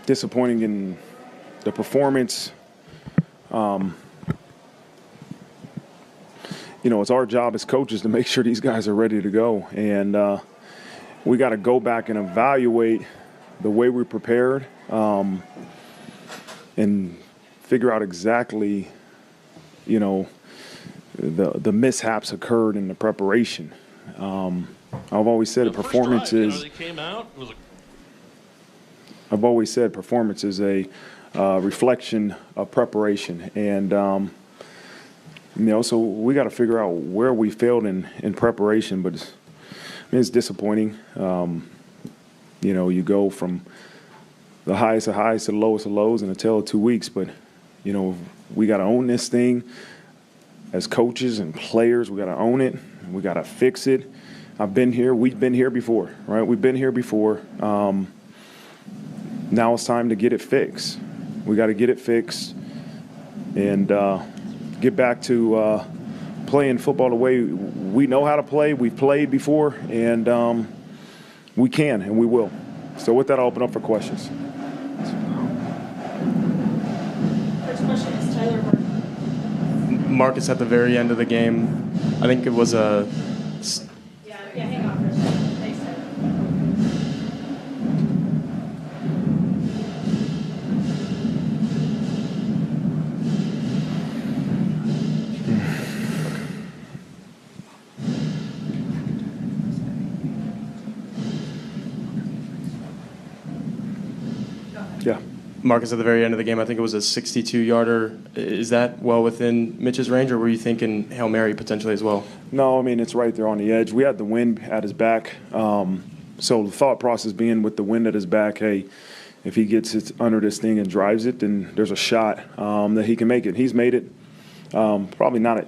disappointing in the performance. It's our job as coaches to make sure these guys are ready to go. And we got to go back and evaluate the way we prepared and figure out exactly, the mishaps occurred in the preparation. I've always said a performance is. I've always said performance is a reflection of preparation, and so we got to figure out where we failed in preparation. But it's disappointing. You go from the highest of highs to the lowest of lows in a tale of 2 weeks. But we got to own this thing as coaches and players. We got to own it. We got to fix it. I've been here. We've been here before, right? We've been here before. Now it's time to get it fixed. We got to get it fixed and get back to playing football the way we know how to play. We've played before, and we can and we will. So with that, I'll open up for questions. First question is Tyler Martin. Marcus at the very end of the game, I think it was a... Yeah, hang on for a second. Thanks, Tyler. Yeah. Marcus at the very end of the game, I think it was a 62-yarder. Is that well within Mitch's range, or were you thinking Hail Mary potentially as well? No, it's right there on the edge. We had the wind at his back. So the thought process being with the wind at his back, hey, if he gets it under this thing and drives it, then there's a shot that he can make it. He's made it. Probably not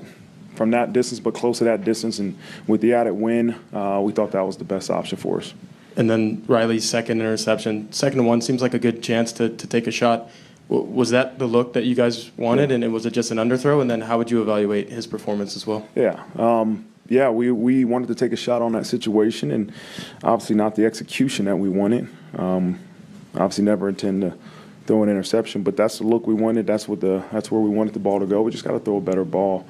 from that distance, but close to that distance. And with the added wind, we thought that was the best option for us. And then Riley's second interception. 2nd and 1 seems like a good chance to take a shot. Was that the look that you guys wanted, and was it just an underthrow? And then how would you evaluate his performance as well? Yeah. We wanted to take a shot on that situation, and obviously not the execution that we wanted. Obviously never intend to throw an interception, but that's the look we wanted. That's where we wanted the ball to go. We just got to throw a better ball.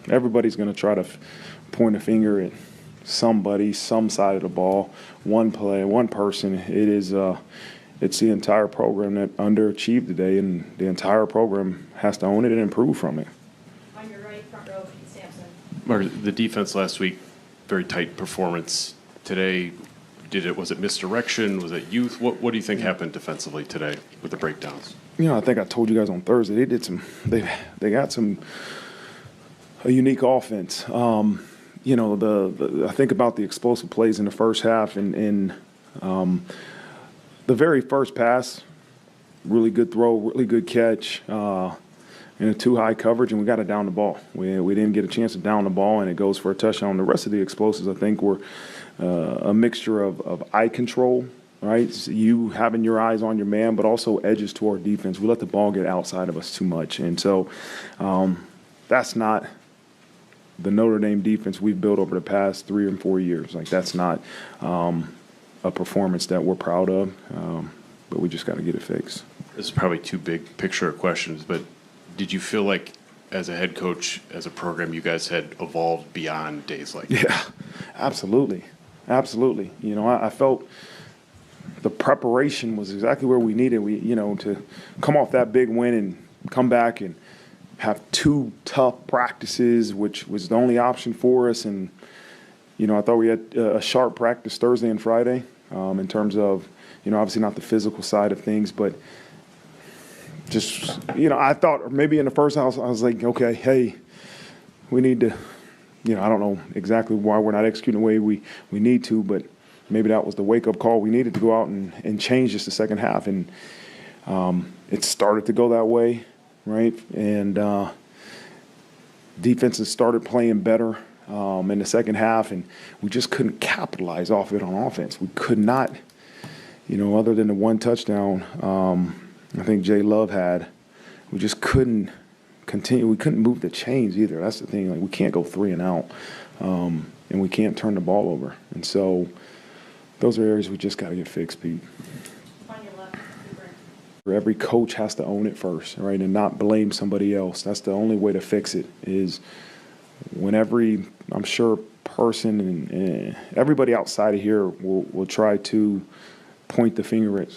Everybody's going to try to point a finger at somebody, some side of the ball, one play, one person. It's the entire program that underachieved today, and the entire program has to own it and improve from it. On your right, front row, Pete Sampson. Mark, the defense last week, very tight performance. Today, was it misdirection? Was it youth? What do you think happened defensively today with the breakdowns? I think I told you guys on Thursday they got a unique offense. I think about the explosive plays in the first half, and the very first pass, really good throw, really good catch, and a too high coverage, and we got to down the ball. We didn't get a chance to down the ball, and it goes for a touchdown. The rest of the explosives, I think, were a mixture of eye control, right? So you having your eyes on your man, but also edges to our defense. We let the ball get outside of us too much, and so that's not the Notre Dame defense we've built over the past 3 and 4 years. Like, that's not a performance that we're proud of, but we just got to get it fixed. This is probably too big picture of questions, but did you feel like as a head coach, as a program, you guys had evolved beyond days like that? Yeah, absolutely. Absolutely. I felt the preparation was exactly where we needed. To come off that big win and come back and have 2 tough practices, which was the only option for us. And, I thought we had a sharp practice Thursday and Friday in terms of, obviously not the physical side of things, but just, I thought maybe in the first house I was like, okay, hey, we need to, I don't know exactly why we're not executing the way we need to, but maybe that was the wake-up call. We needed to go out and change just the second half. And it started to go that way. Right, and defenses started playing better in the second half, and we just couldn't capitalize off it on offense. We could not, other than the one touchdown I think Jay Love had, we just couldn't continue. We couldn't move the chains either. That's the thing. Like, we can't go 3 and out, and we can't turn the ball over. And so those are areas we just got to get fixed, Pete. On your left, Cooper. Every coach has to own it first, right, and not blame somebody else. That's the only way to fix it. Is when every, I'm sure, person and everybody outside of here will try to point the finger at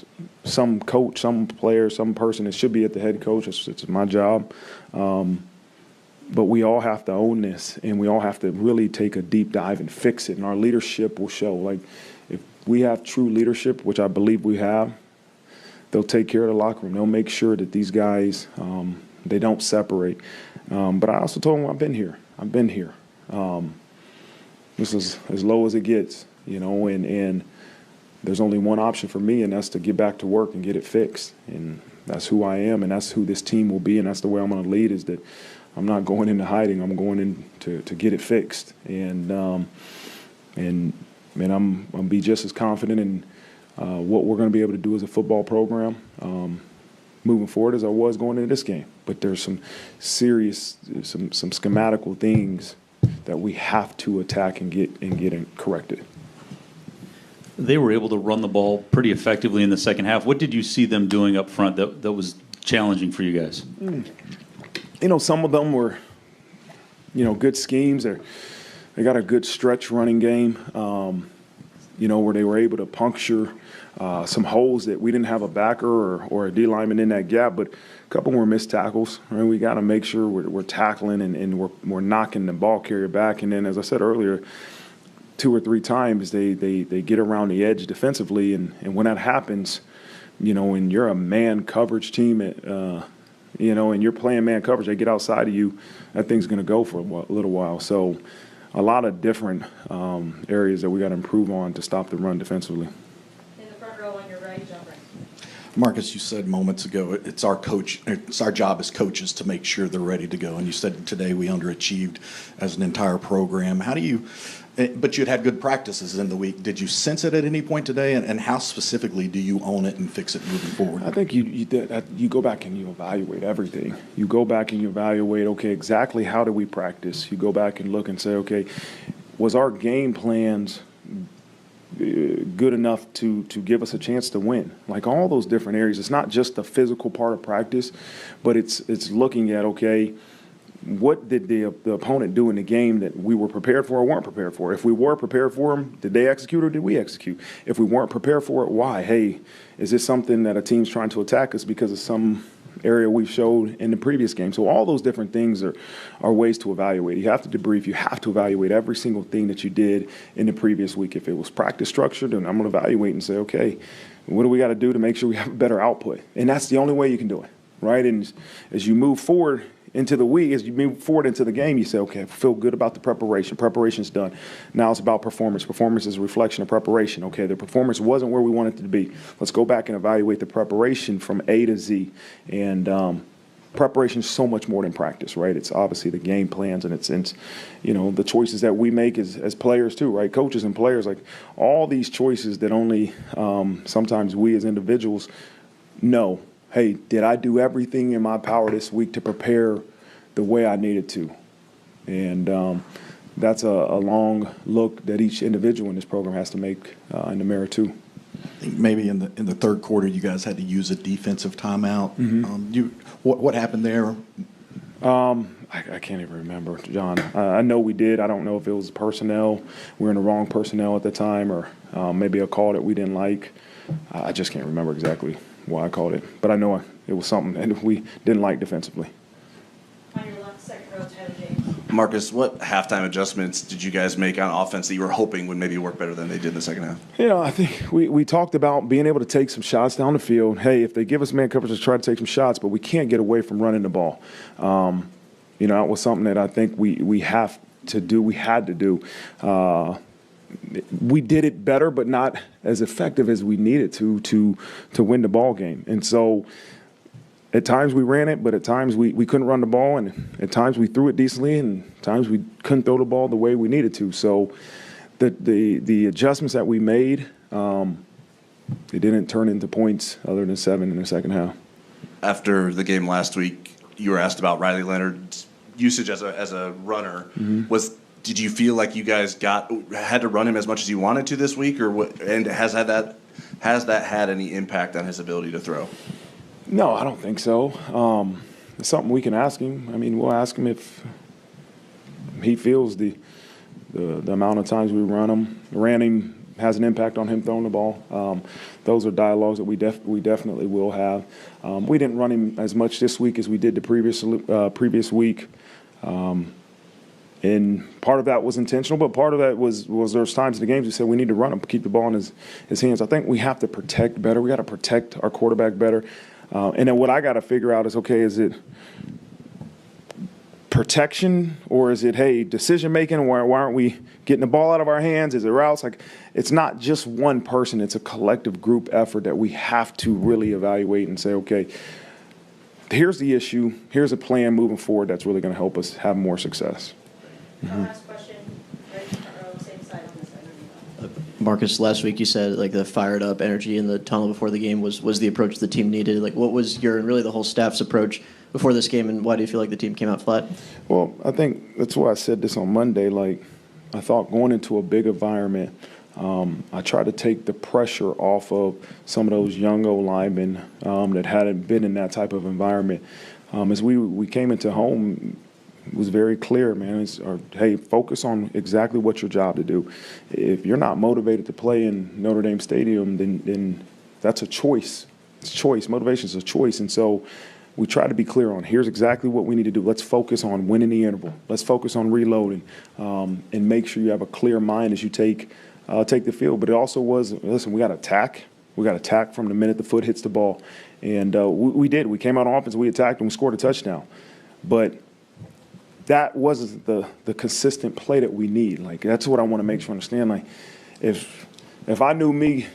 some coach, some player, some person. It should be at the head coach. It's my job. But we all have to own this, and we all have to really take a deep dive and fix it. And our leadership will show. Like, if we have true leadership, which I believe we have, they'll take care of the locker room. They'll make sure that these guys, they don't separate. But I also told them I've been here. This is as low as it gets, and there's only one option for me, and that's to get back to work and get it fixed. And that's who I am, and that's who this team will be, and that's the way I'm going to lead, is that I'm not going into hiding. I'm going in to get it fixed. And I'm be just as confident in what we're going to be able to do as a football program moving forward as I was going into this game. But there's some serious, some schematical things that we have to attack and get corrected. They were able to run the ball pretty effectively in the second half. What did you see them doing up front that was challenging for you guys? Some of them were, good schemes. They got a good stretch running game, where they were able to puncture some holes that we didn't have a backer or a D lineman in that gap, but a couple were missed tackles. Right? We got to make sure we're tackling and we're knocking the ball carrier back. And then, as I said earlier, 2 or 3 times they get around the edge defensively, and when that happens, when you're a man coverage team, and you're playing man coverage, they get outside of you, that thing's going to go for a little while. So a lot of different areas that we got to improve on to stop the run defensively. In the front row on your right, John Bryant. Marcus, you said moments ago it's our job as coaches to make sure they're ready to go. And you said today we underachieved as an entire program. But you'd had good practices in the week. Did you sense it at any point today? And how specifically do you own it and fix it moving forward? I think you go back and you evaluate everything. You go back and you evaluate, okay, exactly how did we practice? You go back and look and say, okay, was our game plans good enough to give us a chance to win? Like all those different areas. It's not just the physical part of practice, but it's looking at, okay, what did the opponent do in the game that we were prepared for or weren't prepared for? If we were prepared for them, did they execute or did we execute? If we weren't prepared for it, why? Hey, is this something that a team's trying to attack us because of some area we've showed in the previous game? So all those different things are ways to evaluate. You have to debrief. You have to evaluate every single thing that you did in the previous week. If it was practice structure, then I'm going to evaluate and say, okay, what do we got to do to make sure we have a better output? And that's the only way you can do it, right? And as you move forward into the week, as you move forward into the game, you say, okay, I feel good about the preparation. Preparation's done. Now it's about performance. Performance is a reflection of preparation. Okay, the performance wasn't where we wanted it to be. Let's go back and evaluate the preparation from A to Z. And preparation is so much more than practice, right? It's obviously the game plans and it's the choices that we make as players too, right? Coaches and players, like all these choices that only sometimes we as individuals know. Hey, did I do everything in my power this week to prepare the way I needed to? And that's a long look that each individual in this program has to make in the mirror too. I think maybe in the third quarter you guys had to use a defensive timeout. Mm-hmm. What happened there? I can't even remember, John. I know we did. I don't know if it was personnel. We were in the wrong personnel at the time, or maybe a call that we didn't like. I just can't remember exactly why I called it, but I know it was something that we didn't like defensively. On your left, second row, Tyler James. Marcus, what halftime adjustments did you guys make on offense that you were hoping would maybe work better than they did in the second half? I think we talked about being able to take some shots down the field. Hey, if they give us man coverage, let's try to take some shots, but we can't get away from running the ball. That was something that I think we have to do. We had to do. We did it better, but not as effective as we needed to win the ball game. And so at times we ran it, but at times we couldn't run the ball, and at times we threw it decently, and at times we couldn't throw the ball the way we needed to. So the adjustments that we made, they didn't turn into points other than 7 in the second half. After the game last week, you were asked about Riley Leonard's usage as a runner. Mm-hmm. Was did you feel like you guys had to run him as much as you wanted to this week, or what? And has that had any impact on his ability to throw? No, I don't think so. It's something we can ask him. I mean, we'll ask him if he feels the amount of times we ran him has an impact on him throwing the ball. Those are dialogues that we definitely will have. We didn't run him as much this week as we did the previous week. And part of that was intentional, but part of that was there's times in the games we said we need to run him, keep the ball in his hands. I think we have to protect better. We got to protect our quarterback better. And then what I got to figure out is, okay, is it protection or is it, hey, decision-making? Why aren't we getting the ball out of our hands? Is it routes? Like, it's not just one person. It's a collective group effort that we have to really evaluate and say, okay, here's the issue. Here's a plan moving forward that's really going to help us have more success. Our last question, right in front row, same side on this end. Marcus, last week you said like the fired up energy in the tunnel before the game was the approach the team needed. Like, what was your and really the whole staff's approach before this game, and why do you feel like the team came out flat? Well, I think that's why I said this on Monday. Like, I thought going into a big environment, I tried to take the pressure off of some of those young linemen that hadn't been in that type of environment. As we came into home, it was very clear, man. Hey, focus on exactly what your job to do. If you're not motivated to play in Notre Dame Stadium, then that's a choice. It's choice. Motivation is a choice. And so we try to be clear on here's exactly what we need to do. Let's focus on winning the interval. Let's focus on reloading and make sure you have a clear mind as you take the field. But it also was, listen, we got to attack. We got to attack from the minute the foot hits the ball. And we did. We came out on offense, we attacked, and we scored a touchdown. But that wasn't the consistent play that we need. Like, that's what I want to make sure you understand. Like, if I knew me